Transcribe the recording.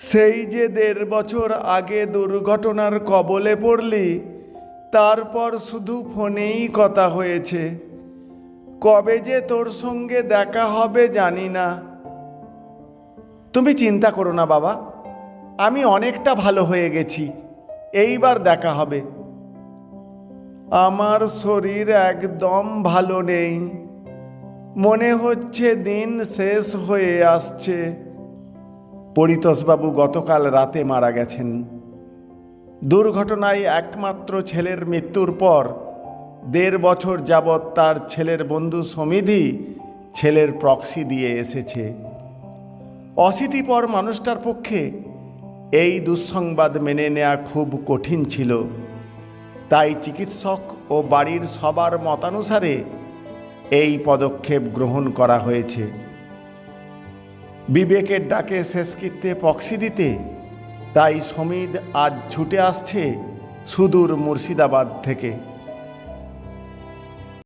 সেই যে ১.৫ বছর আগে দুর্ঘটনার কবলে পড়লি, তারপর শুধু ফোনেই কথা হয়েছে। কবে যে তোর সঙ্গে দেখা হবে জানি না। তুমি চিন্তা করো না বাবা, আমি অনেকটা ভালো হয়ে গেছি, এইবার দেখা হবে। আমার শরীর একদম ভালো নেই, মনে হচ্ছে দিন শেষ হয়ে আসছে। পরিতোষবাবু গতকাল রাতে মারা গেছেন। দুর্ঘটনায় একমাত্র ছেলের মৃত্যুর পর ১.৫ বছর যাবৎ তার ছেলের বন্ধু সমিধি ছেলের প্রক্সি দিয়ে এসেছে। অশীতিপর মানুষটার পক্ষে এই দুঃসংবাদ মেনে নেওয়া খুব কঠিন ছিল। তাই চিকিৎসক ও বাড়ির সবার মতানুসারে এই পদক্ষেপ গ্রহণ করা হয়েছে। বিবেকের ডাকে শেষকৃত্যে প্রক্সি দিতে তাই সমিধ আজ ছুটে আসছে সুদূর মুর্শিদাবাদ থেকে।